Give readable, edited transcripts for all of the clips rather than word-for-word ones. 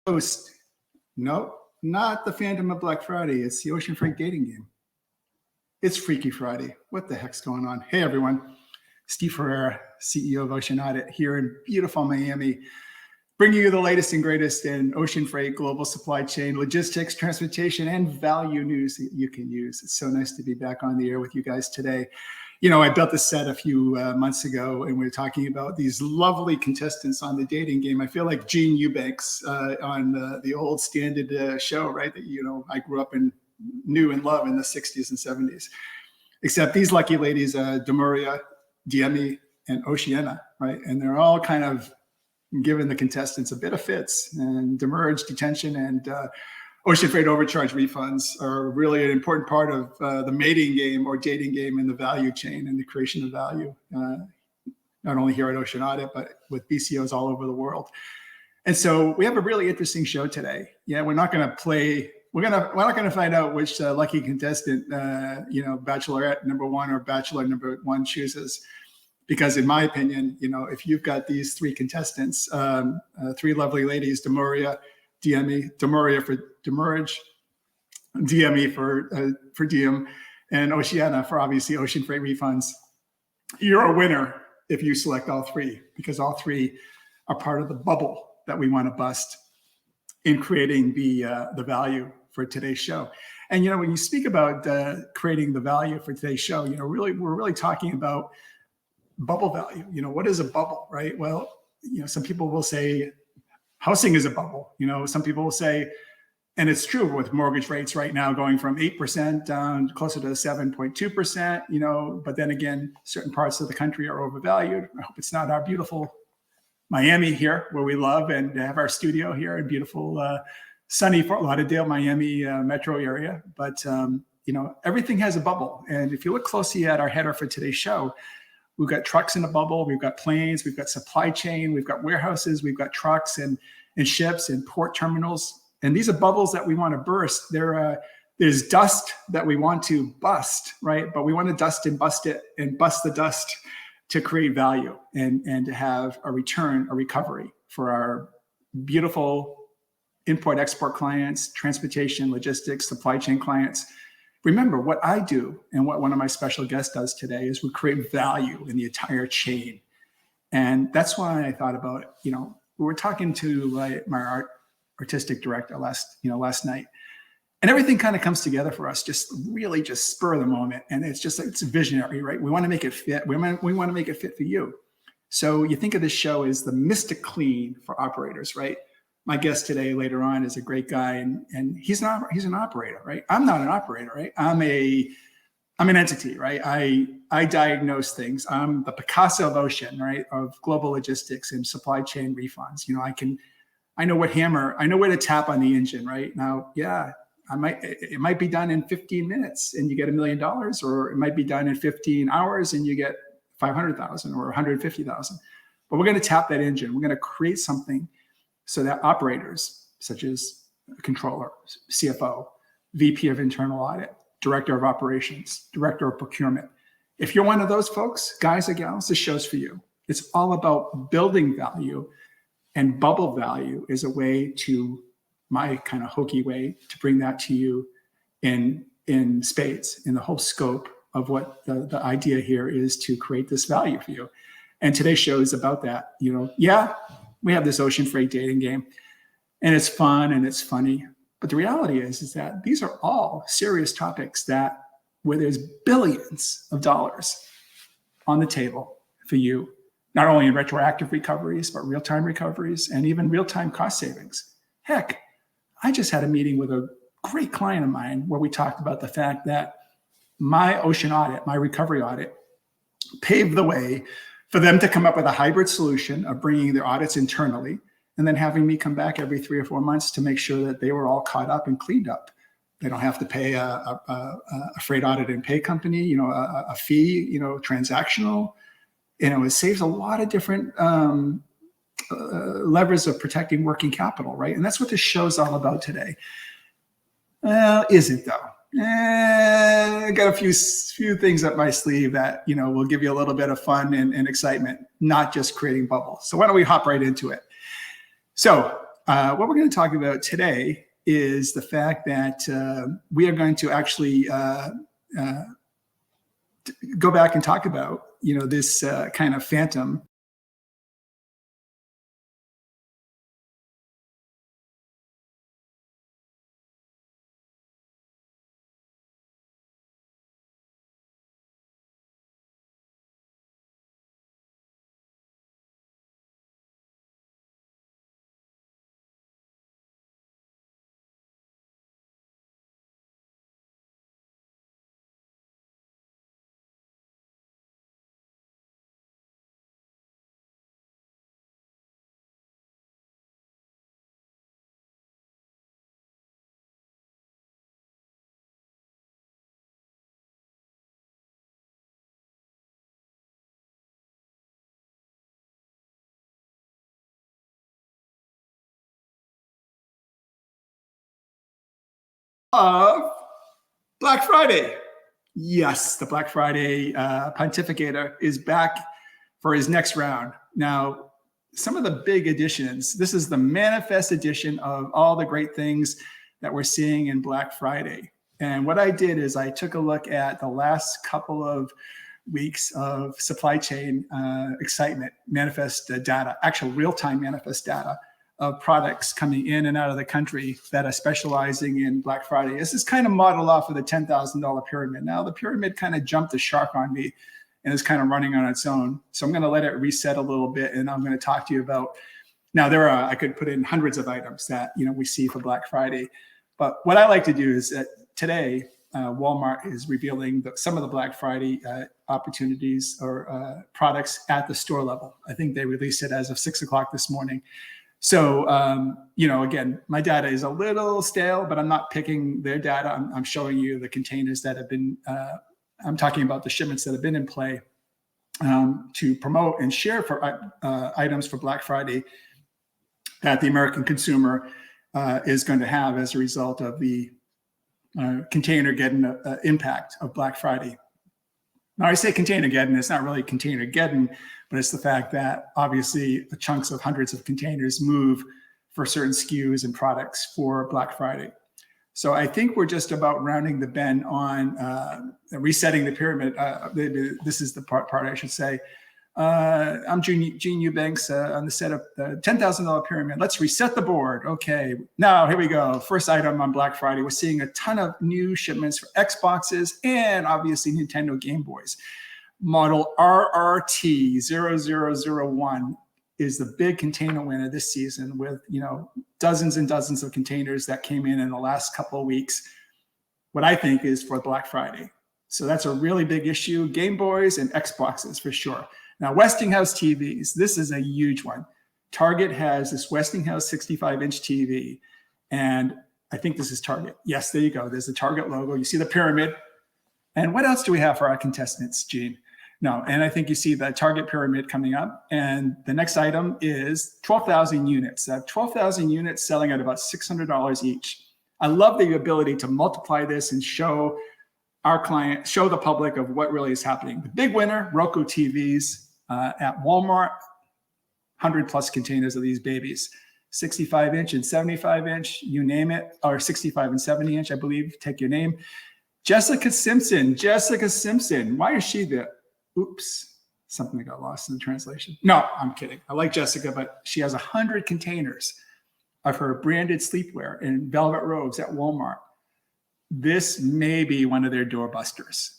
host. Nope, not the Phantom of Black Friday. It's the Ocean Freight dating game. It's Freaky Friday. What the heck's going on? Hey, everyone. Steve Ferreira, CEO of Ocean Audit, here in beautiful Miami, bringing you the latest and greatest in ocean freight, global supply chain, logistics, transportation, and value news that you can use. It's so nice to be back on the air with you guys today. You know, I built this set a few months ago, and we were talking about these lovely contestants on the dating game. I feel like Gene Eubanks on the old standard show, right? That, you know, I grew up and knew and loved in the 60s and 70s. Except these lucky ladies, Demuria, Diemi, and Oceana, right? And they're all kind of giving the contestants a bit of fits. And demurrage, detention, and ocean freight overcharge refunds are really an important part of the mating game or dating game in the value chain and the creation of value, not only here at Ocean Audit, but with BCOs all over the world. And so we have a really interesting show today. Yeah, we're not going to play. We're not going to find out which lucky contestant, Bachelorette number one or Bachelor number one chooses. Because in my opinion, you know, if you've got these three contestants, three lovely ladies, Demuria, Diemi, Demuria for demurrage, Diemi for Diem, and Oceana for obviously ocean freight refunds, you're a winner if you select all three, because all three are part of the bubble that we want to bust in creating the value for today's show. And, you know, when you speak about creating the value for today's show, you know, we're really talking about bubble value. You know, what is a bubble, right? Well, you know, some people will say housing is a bubble. You know, some people will say, and it's true with mortgage rates right now going from 8% down closer to 7.2%, you know, but then again, certain parts of the country are overvalued. I hope it's not our beautiful Miami here where we love and have our studio here in beautiful sunny Fort Lauderdale, Miami metro area. But, you know, everything has a bubble. And if you look closely at our header for today's show, we've got trucks in a bubble, we've got planes, we've got supply chain, we've got warehouses, we've got trucks and ships and port terminals. And these are bubbles that we want to burst. There's dust that we want to bust, right? But we want to dust and bust it and bust the dust to create value and to have a return, a recovery for our beautiful import-export clients, transportation, logistics, supply chain clients. Remember, what I do and what one of my special guests does today is we create value in the entire chain. And that's why I thought about, you know, we were talking to my artistic director last night, and everything kind of comes together for us, just spur of the moment. And it's visionary, right? We want to make it fit. We want to make it fit for you. So you think of this show as the Mystic Clean for operators, right? My guest today later on is a great guy, and he's an operator, right? I'm not an operator, right? I'm an entity, right? I diagnose things. I'm the Picasso of ocean, right? Of global logistics and supply chain refunds. You know, I know where to tap on the engine, right? Now, yeah, it might be done in 15 minutes and you get $1 million, or it might be done in 15 hours and you get 500,000 or 150,000. But we're going to tap that engine. We're going to create something so that operators such as a controller, CFO, VP of internal audit, director of operations, director of procurement, if you're one of those folks, guys or gals, this show's for you. It's all about building value, and bubble value is a way to, my kind of hokey way, to bring that to you in spades, in the whole scope of what the idea here is to create this value for you. And today's show is about that. You know, yeah, we have this ocean freight dating game, and it's fun and it's funny. But the reality is that these are all serious topics where there's billions of dollars on the table for you, not only in retroactive recoveries, but real-time recoveries and even real-time cost savings. Heck, I just had a meeting with a great client of mine where we talked about the fact that my ocean audit, my recovery audit, paved the way for them to come up with a hybrid solution of bringing their audits internally and then having me come back every 3 or 4 months to make sure that they were all caught up and cleaned up. They don't have to pay a freight audit and pay company, you know, a fee, you know, transactional. You know, it saves a lot of different levers of protecting working capital, right? And that's what this show's all about today. Is it though? I got a few things up my sleeve that, you know, will give you a little bit of fun and excitement, not just creating bubbles. So why don't we hop right into it? So what we're going to talk about today is the fact that we are going to actually go back and talk about, this kind of phantom of Black Friday. Yes, the Black Friday pontificator is back for his next round. Now, some of the big additions, this is the manifest edition of all the great things that we're seeing in Black Friday. And what I did is I took a look at the last couple of weeks of supply chain excitement, manifest data, actual real-time manifest data of products coming in and out of the country that are specializing in Black Friday. This is kind of modeled off of the $10,000 pyramid. Now, the pyramid kind of jumped the shark on me and is kind of running on its own. So I'm going to let it reset a little bit, and I'm going to talk to you about, now I could put in hundreds of items that, we see for Black Friday. But what I like to do is that today, Walmart is revealing some of the Black Friday opportunities or products at the store level. I think they released it as of 6 o'clock this morning. So, again, my data is a little stale, but I'm not picking their data. I'm showing you the containers that have been, I'm talking about the shipments that have been in play to promote and share for items for Black Friday that the American consumer is going to have as a result of the container getting impact of Black Friday. Now, I say container getting, it's not really container getting, but it's the fact that obviously the chunks of hundreds of containers move for certain SKUs and products for Black Friday. So I think we're just about rounding the bend on resetting the pyramid. This is the part I should say. I'm Gene Eubanks on the set of the $10,000 pyramid. Let's reset the board. Okay, now here we go. First item on Black Friday. We're seeing a ton of new shipments for Xboxes and obviously Nintendo Game Boys. Model RRT0001 is the big container winner this season with, dozens and dozens of containers that came in the last couple of weeks. What I think is for Black Friday. So that's a really big issue. Game Boys and Xboxes for sure. Now, Westinghouse TVs, this is a huge one. Target has this Westinghouse 65-inch TV, and I think this is Target. Yes, there you go. There's the Target logo. You see the pyramid. And what else do we have for our contestants, Gene? No, and I think you see the Target pyramid coming up. And the next item is 12,000 units. 12,000 units selling at about $600 each. I love the ability to multiply this and show our client, show the public of what really is happening. The big winner, Roku TVs at Walmart, 100 plus containers of these babies, 65-inch and 75-inch, you name it, or 65 and 70-inch, I believe, take your name. Jessica Simpson, why is she there? Oops, something got lost in the translation. No, I'm kidding. I like Jessica, but she has 100 containers of her branded sleepwear in velvet robes at Walmart. This may be one of their doorbusters.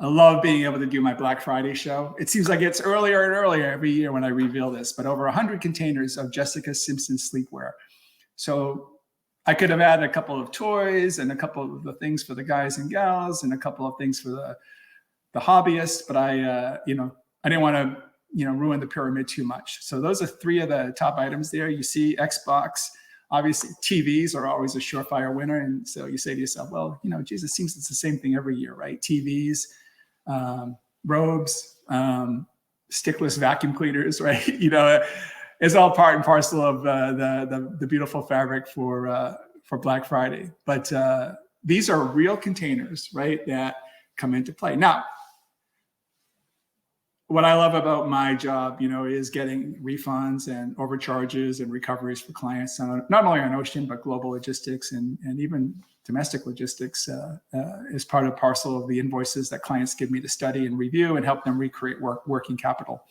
I love being able to do my Black Friday show. It seems like it's earlier and earlier every year when I reveal this, but over 100 containers of Jessica Simpson sleepwear. So I could have added a couple of toys and a couple of the things for the guys and gals and a couple of things for the hobbyists, but I didn't want to, ruin the pyramid too much. So those are three of the top items there. You see Xbox, obviously TVs are always a surefire winner. And so you say to yourself, well, geez, it seems it's the same thing every year, right? TVs, robes, stickless vacuum cleaners, right? It's all part and parcel of the beautiful fabric for Black Friday. But these are real containers, right, that come into play. Now, what I love about my job, is getting refunds and overcharges and recoveries for clients, not only on ocean, but global logistics and even domestic logistics is part and parcel of the invoices that clients give me to study and review and help them recreate working capital.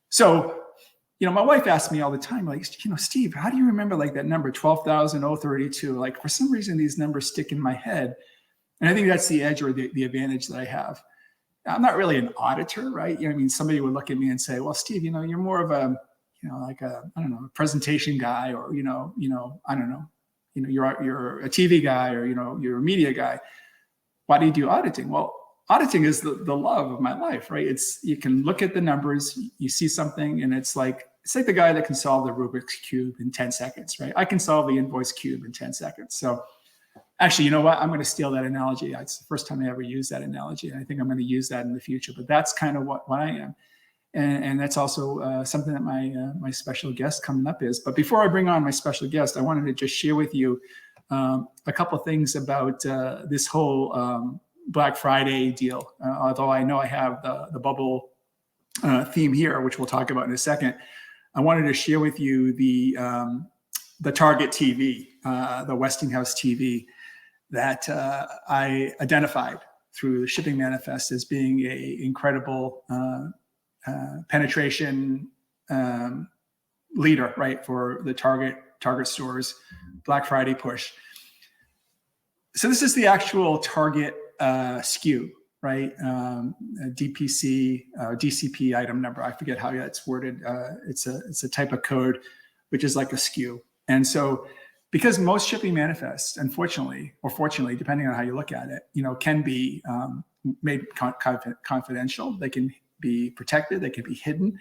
So, my wife asks me all the time, like, Steve, how do you remember like that number 12,032? Like, for some reason, these numbers stick in my head. And I think that's the edge or the advantage that I have. I'm not really an auditor, right? Somebody would look at me and say, well, Steve, you're more of a, like a, I don't know, a presentation guy, or, I don't know, you're a TV guy, or, you're a media guy. Why do you do auditing? Well, auditing is the love of my life, right? You can look at the numbers, you see something, and it's like the guy that can solve the Rubik's Cube in 10 seconds, right? I can solve the invoice cube in 10 seconds. So actually, you know what? I'm going to steal that analogy. It's the first time I ever used that analogy. And I think I'm going to use that in the future, but that's kind of what I am. And that's also something that my special guest coming up is. But before I bring on my special guest, I wanted to just share with you a couple of things about this whole Black Friday deal. Although I know I have the bubble theme here, which we'll talk about in a second, I wanted to share with you the Target TV, the Westinghouse TV that I identified through the shipping manifest as being a incredible penetration leader, right, for the Target stores Black Friday push. So this is the actual Target SKU, right? DPC, DCP item number. I forget how that's worded. It's a type of code, which is like a SKU. And so, because most shipping manifests, unfortunately, or fortunately, depending on how you look at it, can be made confidential. They can be protected. They can be hidden.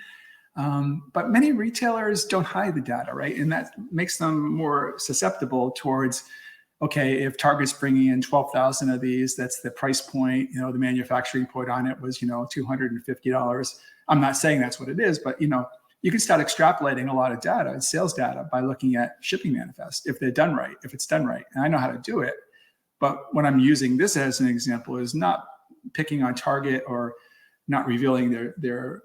But many retailers don't hide the data, right? And that makes them more susceptible towards, okay, if Target's bringing in 12,000 of these, that's the price point. The manufacturing point on it was, $250. I'm not saying that's what it is, but you can start extrapolating a lot of data and sales data by looking at shipping manifest if it's done right. And I know how to do it. But when I'm using this as an example is not picking on Target or not revealing their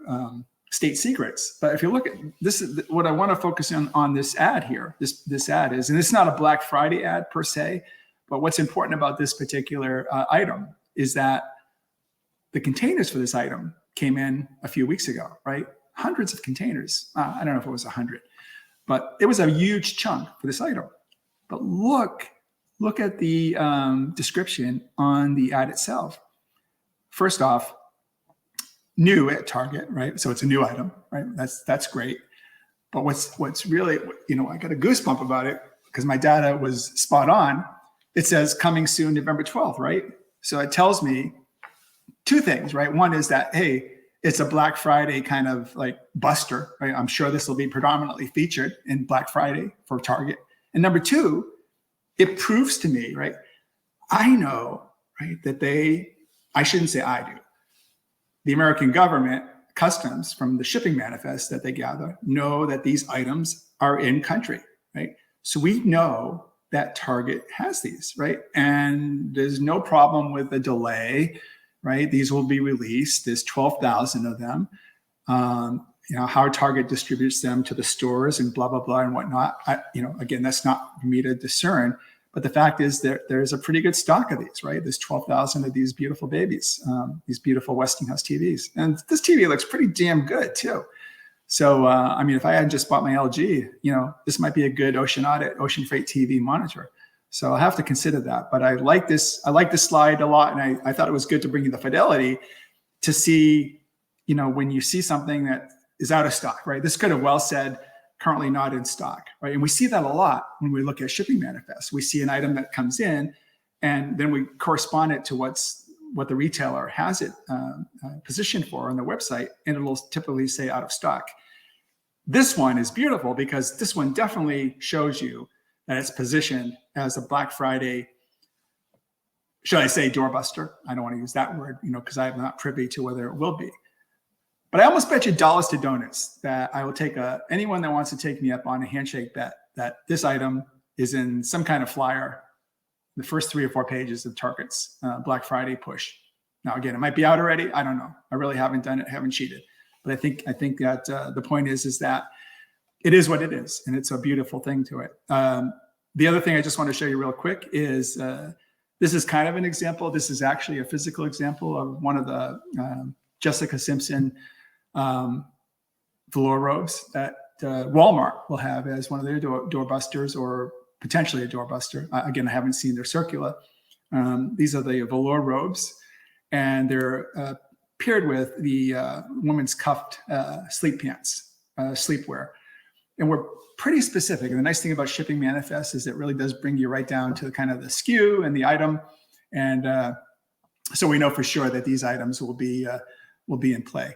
state secrets. But if you look at this, is what I want to focus on this ad here. This ad is, and it's not a Black Friday ad per se, but what's important about this particular item is that the containers for this item came in a few weeks ago, right? Hundreds of containers. I don't know if it was 100, but it was a huge chunk for this item. But look at the description on the ad itself. First off, new at Target, right? So it's a new item, right? That's great. But what's really, I got a goosebump about it because my data was spot on. It says coming soon, November 12th, right? So it tells me two things, right? One is that, hey, it's a Black Friday kind of like buster, right? I'm sure this will be predominantly featured in Black Friday for Target. And number two, it proves to me, right? I know, right, that I shouldn't say I do. The American government, customs from the shipping manifest that they gather, know that these items are in country, right? So we know that Target has these, right? And there's no problem with the delay, right? These will be released. There's 12,000 of them. How Target distributes them to the stores and blah, blah, blah, and whatnot. Again, that's not for me to discern. But the fact is there's a pretty good stock of these, right? There's 12,000 of these beautiful babies, these beautiful Westinghouse TVs. And this TV looks pretty damn good too. So, if I had just bought my LG, this might be a good Ocean Freight TV monitor. So I'll have to consider that. But I like this slide a lot. And I thought it was good to bring you the fidelity to see, when you see something that is out of stock, right? This could have well said, currently not in stock, right? And we see that a lot when we look at shipping manifests. We see an item that comes in and then we correspond it to what the retailer has it positioned for on their website, and it'll typically say out of stock. This one is beautiful because this one definitely shows you that it's positioned as a Black Friday, should I say doorbuster? I don't want to use that word, because I'm not privy to whether it will be. But I almost bet you dollars to donuts that I will take anyone that wants to take me up on a handshake bet that this item is in some kind of flyer, the first 3 or 4 pages of Target's Black Friday push. Now, again, it might be out already. I don't know. I really haven't done it, haven't cheated. But I think that the point is that it is what it is, and it's a beautiful thing to it. The other thing I just want to show you real quick is this is kind of an example. This is actually a physical example of one of the Jessica Simpson velour robes that Walmart will have as one of their doorbusters, or potentially a doorbuster. Again, I haven't seen their circular. These are the velour robes, and they're paired with the women's cuffed sleep pants, sleepwear. And we're pretty specific. And the nice thing about shipping manifest is it really does bring you right down to kind of the SKU and the item. And so we know for sure that these items will be in play.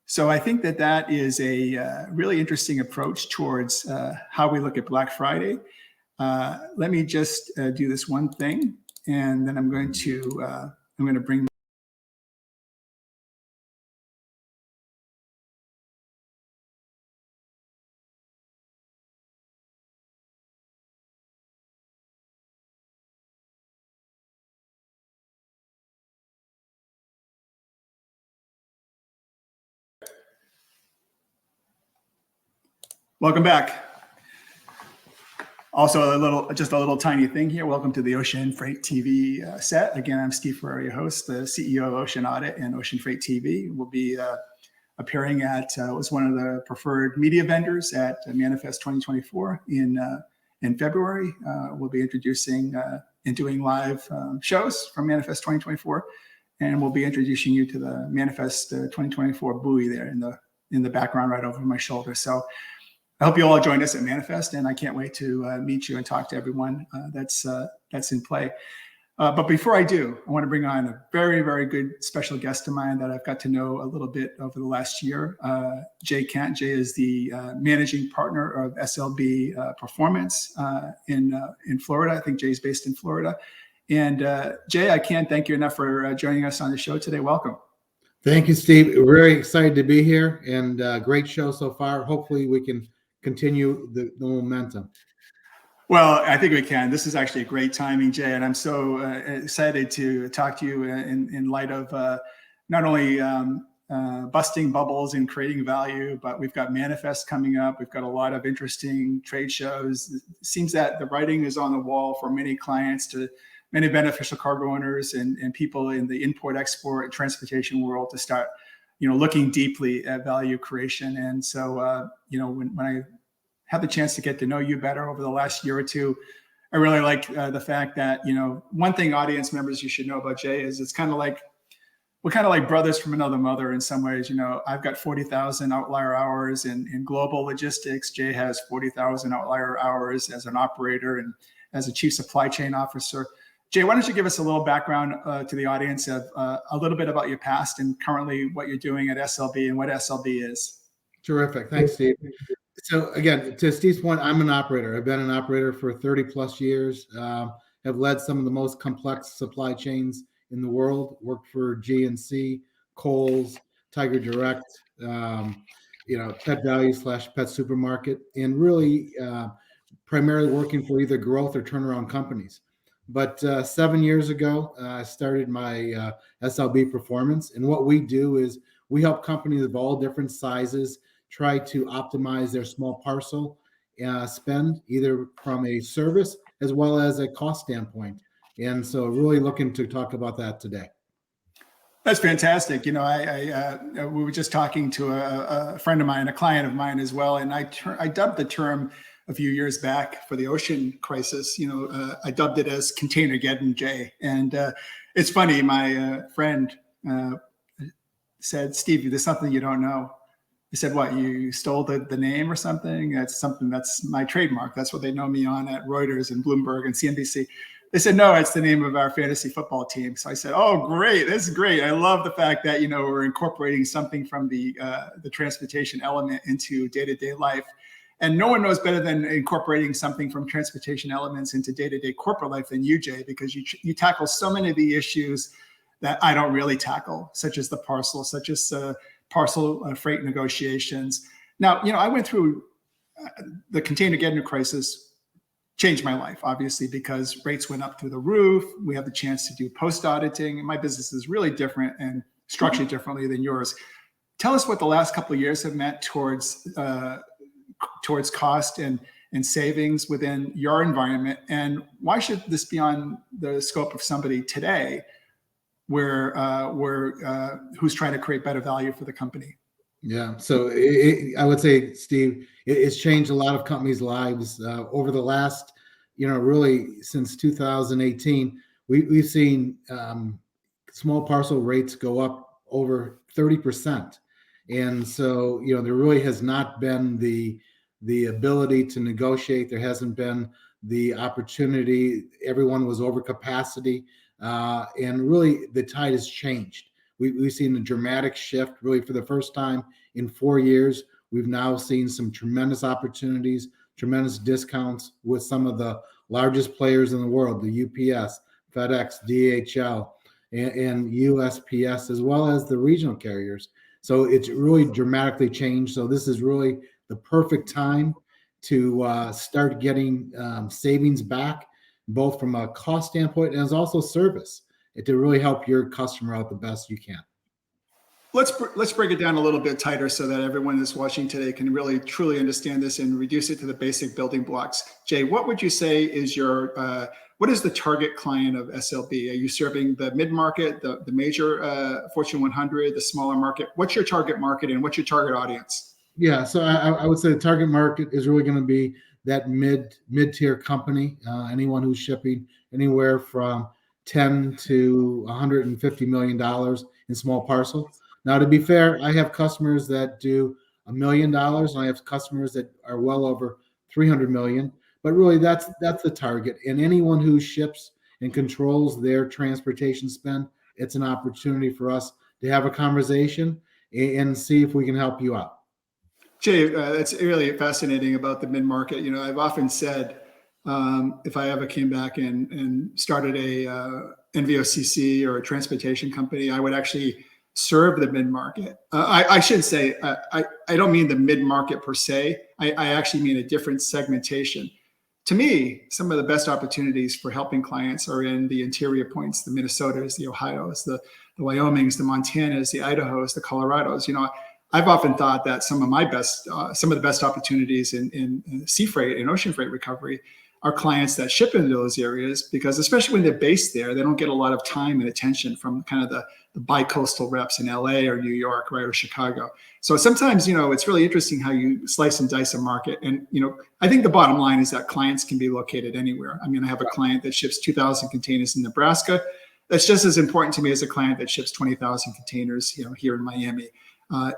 So I think that is a really interesting approach towards how we look at Black Friday. Let me just do this one thing, and then I'm going to bring. Welcome back. Also, just a little tiny thing here. Welcome to the Ocean Freight TV set. Again, I'm Steve Ferrer, your host, the CEO of Ocean Audit and Ocean Freight TV. We'll be appearing at was one of the preferred media vendors at Manifest 2024 in February. We'll be introducing and doing live shows from Manifest 2024, and we'll be introducing you to the Manifest 2024 buoy there in the background right over my shoulder. So I hope you all join us at Manifest, and I can't wait to meet you and talk to everyone that's in play. But before I do, I want to bring on a very, very good special guest of mine that I've got to know a little bit over the last year, Jay Kent. Jay is the managing partner of SLB Performance in Florida. I think Jay's based in Florida. And Jay, I can't thank you enough for joining us on the show today. Welcome. Thank you, Steve. We're very excited to be here, and great show so far. Hopefully we can continue the momentum. Well, I think we can. This is actually a great timing, Jay, and I'm so excited to talk to you in light of not only busting bubbles and creating value, but we've got Manifest coming up. We've got a lot of interesting trade shows. It seems that the writing is on the wall for many clients, many beneficial cargo owners and people in the import, export, and transportation world to start looking deeply at value creation. And so, when I had the chance to get to know you better over the last year or two, I really like the fact that, one thing audience members you should know about Jay is we're kind of like brothers from another mother in some ways. I've got 40,000 outlier hours in global logistics. Jay has 40,000 outlier hours as an operator and as a chief supply chain officer. Jay, why don't you give us a little background to the audience of a little bit about your past and currently what you're doing at SLB and what SLB is. Terrific. Thanks, Steve. So again, to Steve's point, I'm an operator. I've been an operator for 30 plus years, have led some of the most complex supply chains in the world, worked for GNC, Kohl's, Tiger Direct, Pet Value / Pet Supermarket, and really primarily working for either growth or turnaround companies. But 7 years ago, I started my SLB Performance. And what we do is we help companies of all different sizes try to optimize their small parcel spend, either from a service as well as a cost standpoint. And so really looking to talk about that today. That's fantastic. We were just talking to a friend of mine, a client of mine as well. And I dubbed the term a few years back for the ocean crisis, I dubbed it as Containergeddon, Jay. And it's funny, my friend said, Steve, there's something you don't know. I said, what, you stole the name or something? That's my trademark. That's what they know me on at Reuters and Bloomberg and CNBC. They said, no, it's the name of our fantasy football team. So I said, oh, great. This is great. I love the fact that, we're incorporating something from the transportation element into day-to-day life. And no one knows better than incorporating something from transportation elements into day-to-day corporate life than you, Jay, because you tackle so many of the issues that I don't really tackle, such as the parcel, such as parcel freight negotiations. Now, I went through the Containergeddon crisis changed my life, obviously, because rates went up through the roof. We have the chance to do post auditing, and my business is really different and structured differently than yours. Tell us what the last couple of years have meant towards cost and savings within your environment, and why should this be on the scope of somebody today, where who's trying to create better value for the company? Yeah. So I would say, Steve, it's changed a lot of companies' lives over the last, really since 2018. We've seen small parcel rates go up over 30%. And so, there really has not been the ability to negotiate. There hasn't been the opportunity. Everyone was over capacity. And really the tide has changed. We've seen a dramatic shift, really, for the first time in 4 years. We've now seen some tremendous opportunities, tremendous discounts with some of the largest players in the world, the UPS, FedEx, DHL, and USPS, as well as the regional carriers. So it's really dramatically changed. So this is really the perfect time to start getting savings back, both from a cost standpoint and as also service, to really help your customer out the best you can. Let's break it down a little bit tighter so that everyone that's watching today can really truly understand this and reduce it to the basic building blocks. Jay, what would you say is what is the target client of SLB? Are you serving the mid-market, the major Fortune 100, the smaller market? What's your target market and what's your target audience? Yeah, so I would say the target market is really going to be that mid-tier company, anyone who's shipping anywhere from $10 to $150 million in small parcel. Now, to be fair, I have customers that do $1 million, and I have customers that are well over 300 million. But really, that's the target. And anyone who ships and controls their transportation spend, it's an opportunity for us to have a conversation and see if we can help you out. Jay, it's really fascinating about the mid-market. I've often said, if I ever came back and started a NVOCC or a transportation company, I would actually serve the mid-market. I should say, I don't mean the mid-market per se. I actually mean a different segmentation. To me, some of the best opportunities for helping clients are in the interior points, the Minnesotas, the Ohios, the Wyomings, the Montanas, the Idahos, the Colorados. I've often thought that some of the best opportunities in sea freight and ocean freight recovery are clients that ship into those areas, because especially when they're based there, they don't get a lot of time and attention from kind of the bi-coastal reps in LA or New York, right, or Chicago. So sometimes, it's really interesting how you slice and dice a market. And, I think the bottom line is that clients can be located anywhere. I mean, I have a client that ships 2,000 containers in Nebraska. That's just as important to me as a client that ships 20,000 containers, here in Miami.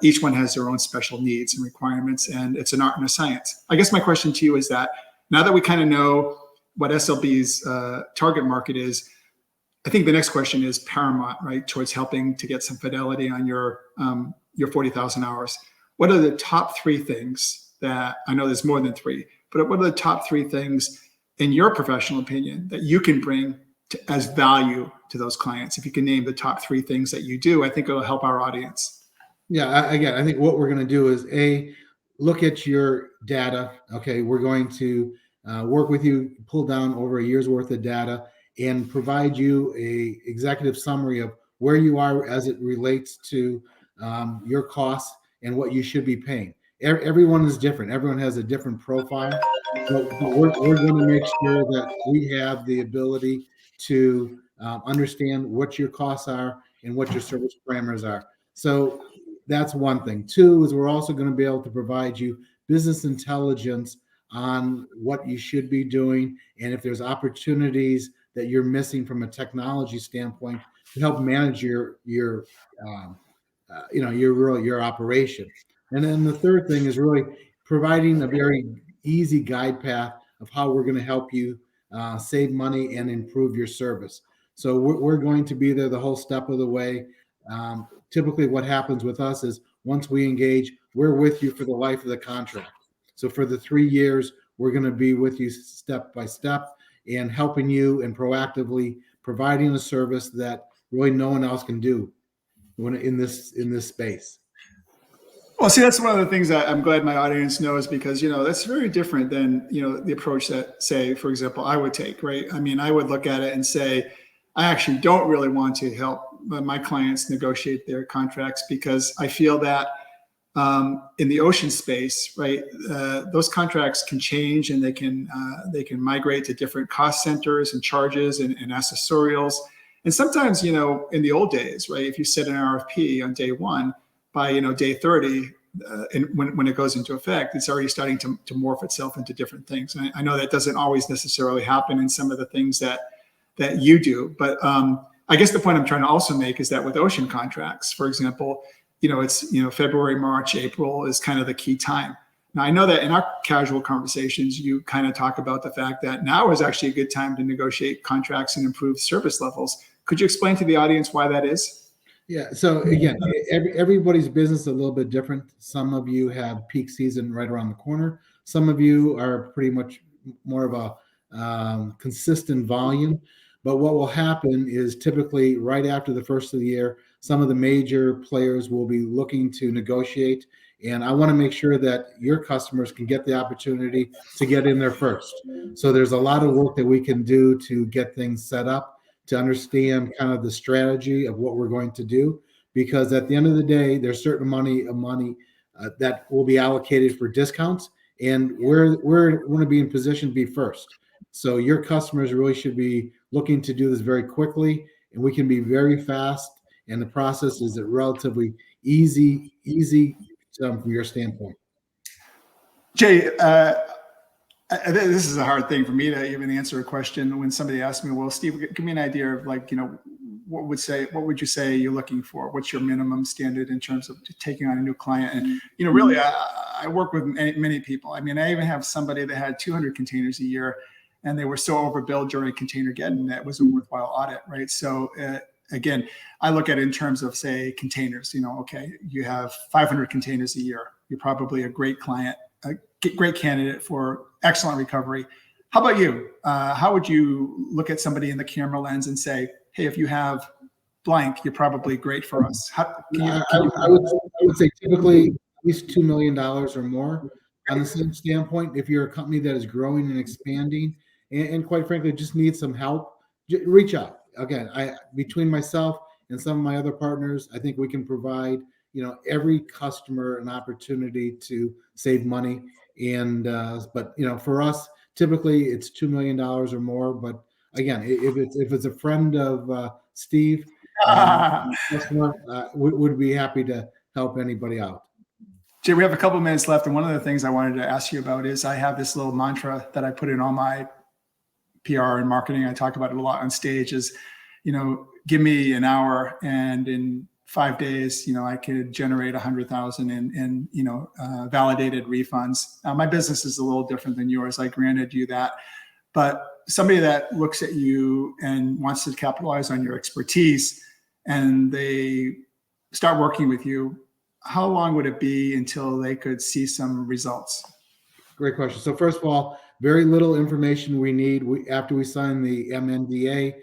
Each one has their own special needs and requirements, and it's an art and a science. I guess my question to you is that now that we kind of know what SLB's target market is, I think the next question is paramount, right, towards helping to get some fidelity on your 40,000 hours. What are the top three things that, I know there's more than three, but what are the top three things, in your professional opinion, that you can bring as value to those clients? If you can name the top three things that you do, I think it'll help our audience. Yeah, again, I think what we're going to do is look at your data. Okay, we're going to work with you, pull down over a year's worth of data, and provide you a executive summary of where you are as it relates to your costs and what you should be paying. Everyone is different. Everyone has a different profile. But we're going to make sure that we have the ability to understand what your costs are and what your service parameters are. So that's one thing. Two is we're also going to be able to provide you business intelligence on what you should be doing, and if there's opportunities that you're missing from a technology standpoint to help manage your operation. And then the third thing is really providing a very easy guide path of how we're going to help you save money and improve your service. So we're going to be there the whole step of the way. Typically what happens with us is once we engage, we're with you for the life of the contract. So for the 3 years, we're going to be with you step by step and helping you and proactively providing a service that really no one else can do in this space. Well, see, that's one of the things that I'm glad my audience knows, because, that's very different than, the approach that, say, for example, I would take, right? I mean, I would look at it and say, I actually don't really want to help my clients negotiate their contracts, because I feel that in the ocean space, right, those contracts can change, and they can migrate to different cost centers and charges and accessorials. And sometimes, in the old days, right, if you set an RFP on day one, by day 30, and when it goes into effect, it's already starting to morph itself into different things. And I know that doesn't always necessarily happen in some of the things that you do, but I guess the point I'm trying to also make is that with ocean contracts, for example, it's February, March, April is kind of the key time. Now, I know that in our casual conversations, you kind of talk about the fact that now is actually a good time to negotiate contracts and improve service levels. Could you explain to the audience why that is? Yeah. So again, everybody's business is a little bit different. Some of you have peak season right around the corner. Some of you are pretty much more of a consistent volume. But what will happen is typically right after the first of the year, some of the major players will be looking to negotiate. And I want to make sure that your customers can get the opportunity to get in there first. So there's a lot of work that we can do to get things set up, to understand kind of the strategy of what we're going to do. Because at the end of the day, there's certain money that will be allocated for discounts. And we're going to be in position to be first. So your customers really should be looking to do this very quickly, and we can be very fast. And the process is relatively easy from your standpoint. Jay, this is a hard thing for me to even answer a question when somebody asks me, well, Steve, give me an idea of what would you say you're looking for? What's your minimum standard in terms of taking on a new client? And, really, I work with many people. I mean, I even have somebody that had 200 containers a year, and they were so overbilled during Containergeddon that was a worthwhile audit, right? So again, I look at it in terms of, say, containers. Okay, you have 500 containers a year. You're probably a great client, a great candidate for excellent recovery. How about you? How would you look at somebody in the camera lens and say, hey, if you have blank, you're probably great for us? I would say typically at least $2 million or more. On the same standpoint, if you're a company that is growing and expanding, and quite frankly, just needs some help, reach out. Again, between myself and some of my other partners, I think we can provide, every customer an opportunity to save money. And but for us, typically it's $2 million or more. But again, if it's a friend of Steve, would be happy to help anybody out. Jay, we have a couple of minutes left, and one of the things I wanted to ask you about is I have this little mantra that I put in all my PR and marketing. I talk about it a lot on stage. Is give me an hour, and in 5 days, I could generate 100,000 in validated refunds. Now, my business is a little different than yours. I granted you that, but somebody that looks at you and wants to capitalize on your expertise, and they start working with you, how long would it be until they could see some results? Great question. So first of all, very little information we need. After we sign the MNDA,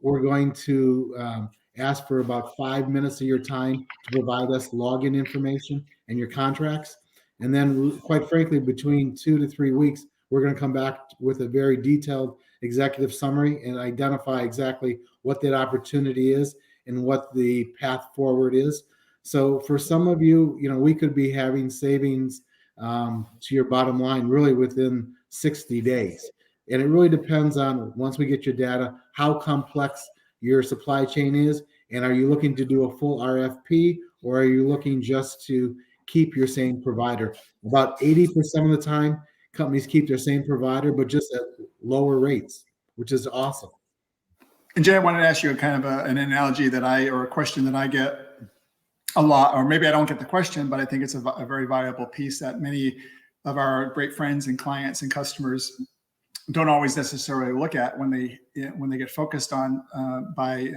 we're going to ask for about 5 minutes of your time to provide us login information and your contracts. And then quite frankly, between 2 to 3 weeks, we're going to come back with a very detailed executive summary and identify exactly what that opportunity is and what the path forward is. So for some of you, we could be having savings to your bottom line really within 60 days. And it really depends on, once we get your data, how complex your supply chain is. And are you looking to do a full RFP, or are you looking just to keep your same provider? About 80% of the time, companies keep their same provider, but just at lower rates, which is awesome. And Jay, I wanted to ask you kind of an analogy or a question that I get a lot, or maybe I don't get the question, but I think it's a very valuable piece that many of our great friends and clients and customers don't always necessarily look at when they get focused on by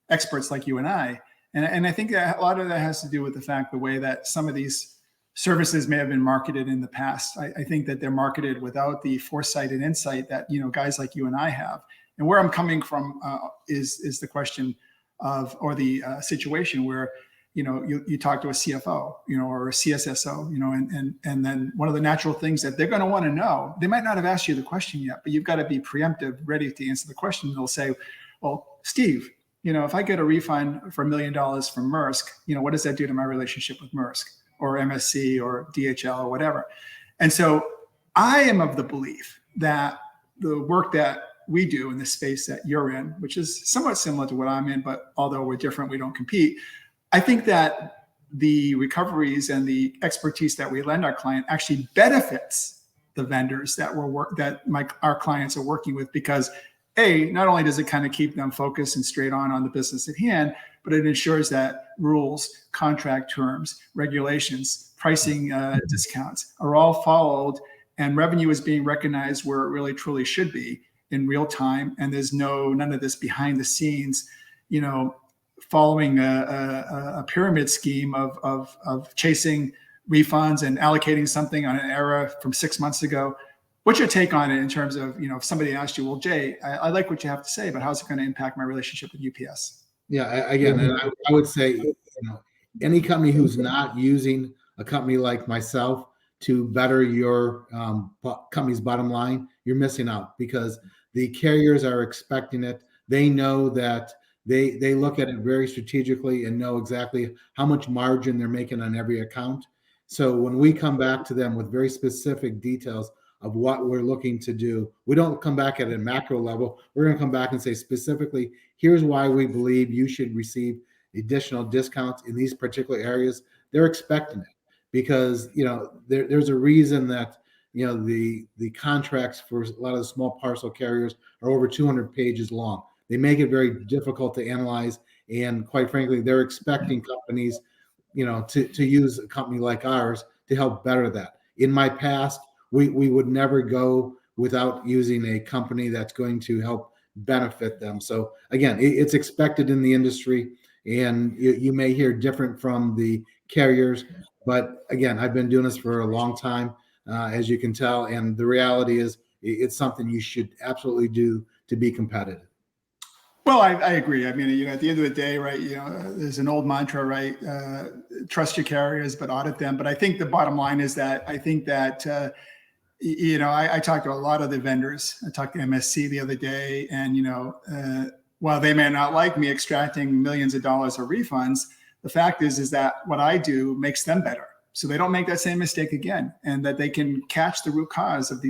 experts like you and I. And I think that a lot of that has to do with the fact, the way that some of these services may have been marketed in the past. I think that they're marketed without the foresight and insight that guys like you and I have. And where I'm coming from is the question of, or the situation where you talk to a CFO, or a CSSO, and then one of the natural things that they're going to want to know, they might not have asked you the question yet, but you've got to be preemptive, ready to answer the question. They'll say, well, Steve, if I get a refund for $1 million from Maersk, what does that do to my relationship with Maersk or MSC or DHL or whatever? And so I am of the belief that the work that we do in the space that you're in, which is somewhat similar to what I'm in, but although we're different, we don't compete. I think that the recoveries and the expertise that we lend our client actually benefits the vendors that our clients are working with, because not only does it kind of keep them focused and straight on the business at hand, but it ensures that rules, contract terms, regulations, pricing discounts are all followed, and revenue is being recognized where it really truly should be in real time. And there's none of this behind the scenes, following a pyramid scheme of chasing refunds and allocating something on an error from 6 months ago. What's your take on it in terms of, if somebody asked you, well, Jay, I like what you have to say, but how's it going to impact my relationship with UPS? Yeah, again, and I would say, any company who's not using a company like myself to better your company's bottom line, you're missing out, because the carriers are expecting it. They know that they look at it very strategically and know exactly how much margin they're making on every account. So when we come back to them with very specific details of what we're looking to do, we don't come back at a macro level. We're going to come back and say specifically, here's why we believe you should receive additional discounts in these particular areas. They're expecting it, because there's a reason that the contracts for a lot of the small parcel carriers are over 200 pages long. They make it very difficult to analyze, and quite frankly, they're expecting companies, to use a company like ours to help better that. In my past, we would never go without using a company that's going to help benefit them. So again, it's expected in the industry, and you may hear different from the carriers, but again, I've been doing this for a long time, as you can tell, and the reality is it's something you should absolutely do to be competitive. Well, I agree. I mean, at the end of the day, right, there's an old mantra, right? Trust your carriers, but audit them. But I think the bottom line is that I think that, I talked to a lot of the vendors. I talked to MSC the other day, and, while they may not like me extracting millions of dollars of refunds, the fact is that what I do makes them better. So they don't make that same mistake again, and that they can catch the root cause of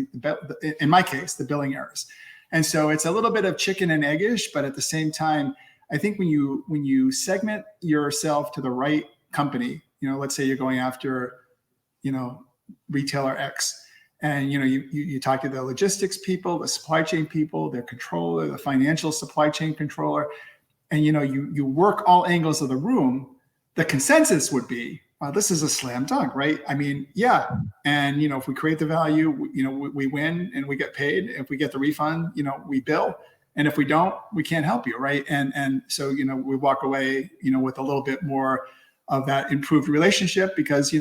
in my case, the billing errors. And so it's a little bit of chicken and eggish, but at the same time, I think when you segment yourself to the right company, let's say you're going after, retailer X, and you talk to the logistics people, the supply chain people, their controller, the financial supply chain controller, and you work all angles of the room. The consensus would be, this is a slam dunk, right? I mean, yeah. And, if we create the value, we win and we get paid. If we get the refund, we bill. And if we don't, we can't help you, right? And so, we walk away, with a little bit more of that improved relationship, because,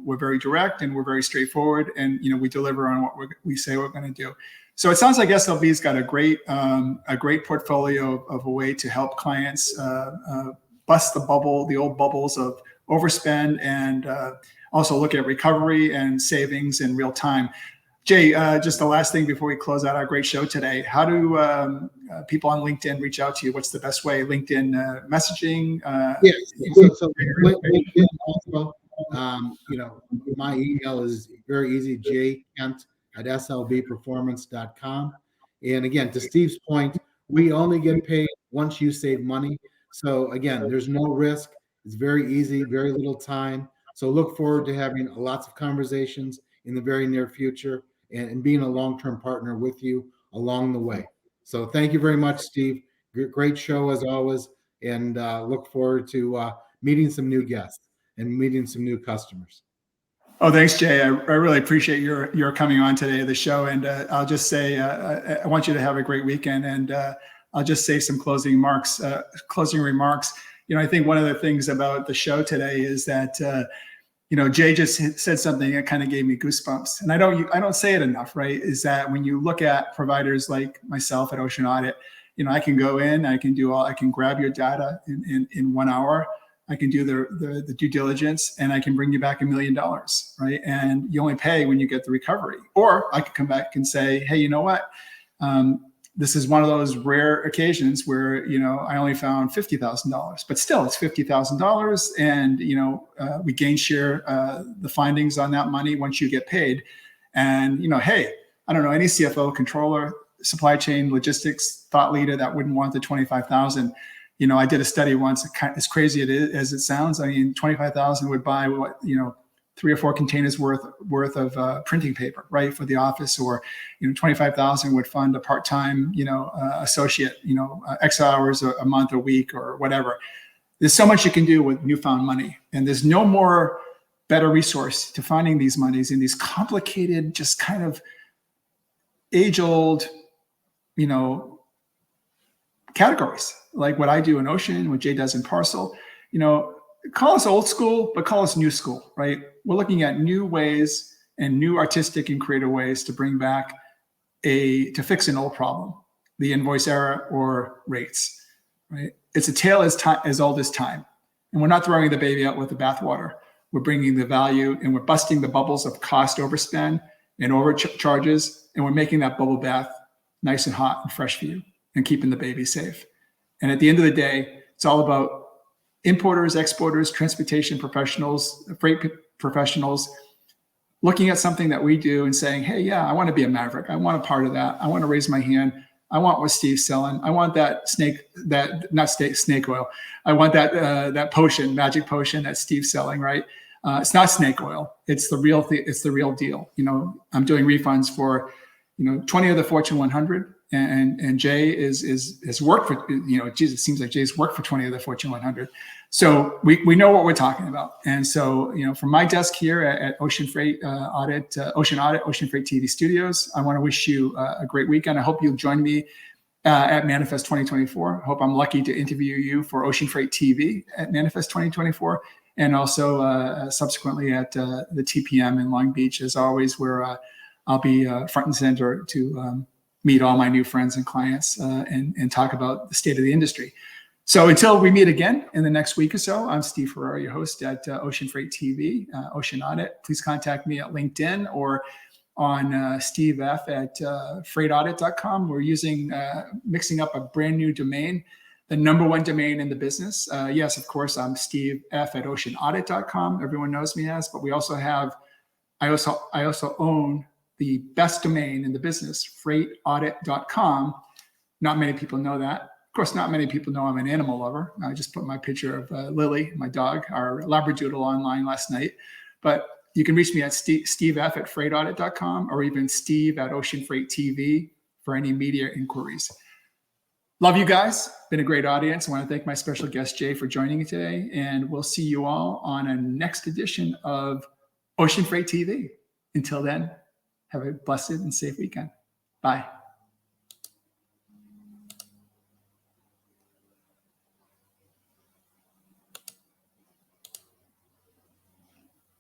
we're very direct and we're very straightforward, and, we deliver on what we say we're going to do. So it sounds like SLB's got a great portfolio of a way to help clients bust the old bubbles of overspend, and also look at recovery and savings in real time. Jay, just the last thing before we close out our great show today, how do people on LinkedIn reach out to you? What's the best way? LinkedIn messaging? Yes. So LinkedIn also, my email is very easy, jkent@slbperformance.com. And again, to Steve's point, we only get paid once you save money. So again, there's no risk. It's very easy, very little time. So look forward to having lots of conversations in the very near future, and being a long-term partner with you along the way. So thank you very much, Steve. Great show as always, and look forward to meeting some new guests and meeting some new customers. Oh, thanks, Jay. I really appreciate your coming on today to the show. And I'll just say, I want you to have a great weekend. And I'll just say some closing remarks. I think one of the things about the show today is that, Jay just said something that kind of gave me goosebumps. And I don't say it enough, right? Is that when you look at providers like myself at Ocean Audit, I can go in, I can grab your data in 1 hour. I can do the due diligence, and I can bring you back $1 million, right? And you only pay when you get the recovery. Or I could come back and say, hey, you know what? This is one of those rare occasions where, I only found $50,000, but still it's $50,000. And, we gain share the findings on that money once you get paid. And, hey, I don't know, any CFO, controller, supply chain, logistics, thought leader that wouldn't want the 25,000. I did a study once, as crazy as it sounds. I mean, 25,000 would buy what, 3 or 4 containers worth of printing paper, right, for the office, or 25,000 would fund a part-time associate, X hours a month, a week, or whatever. There's so much you can do with newfound money, and there's no more better resource to finding these monies in these complicated, just kind of age-old, categories, like what I do in Ocean, what Jay does in Parcel. Call us old school, but call us new school, right? We're looking at new ways and new artistic and creative ways to bring back to fix an old problem, the invoice error or rates, right? It's a tale as old as time. And we're not throwing the baby out with the bathwater. We're bringing the value, and we're busting the bubbles of cost overspend and overcharges, and we're making that bubble bath nice and hot and fresh for you, and keeping the baby safe. And at the end of the day, it's all about importers, exporters, transportation professionals, freight professionals, looking at something that we do and saying, hey, yeah, I want to be a maverick. I want a part of that. I want to raise my hand. I want what Steve's selling. I want that snake oil. I want that potion, magic potion that Steve's selling, right? It's not snake oil. It's the real thing. It's the real deal. I'm doing refunds for, 20 of the Fortune 100. And Jay has worked for, it seems like Jay's worked for 20 of the Fortune 100. So we know what we're talking about. And so, from my desk here at Ocean Freight Ocean Freight TV Studios, I want to wish you a great weekend. I hope you'll join me at Manifest 2024. I hope I'm lucky to interview you for Ocean Freight TV at Manifest 2024. And also subsequently at the TPM in Long Beach, as always, where I'll be front and center to meet all my new friends and clients and talk about the state of the industry. So until we meet again in the next week or so, I'm Steve Ferrara, your host at Ocean Freight TV, Ocean Audit. Please contact me at LinkedIn or on Steve F at freightaudit.com. We're mixing up a brand new domain, the #1 domain in the business. Yes, of course, I'm Steve F at oceanaudit.com. Everyone knows me as, but we also have, I also own the best domain in the business, freightaudit.com. Not many people know that. Of course, not many people know I'm an animal lover. I just put my picture of Lily, my dog, our Labradoodle, online last night. But you can reach me at Steve F at freightaudit.com, or even Steve at Ocean Freight TV for any media inquiries. Love you guys. Been a great audience. I want to thank my special guest, Jay, for joining me today. And we'll see you all on a next edition of Ocean Freight TV. Until then, have a blessed and safe weekend. Bye.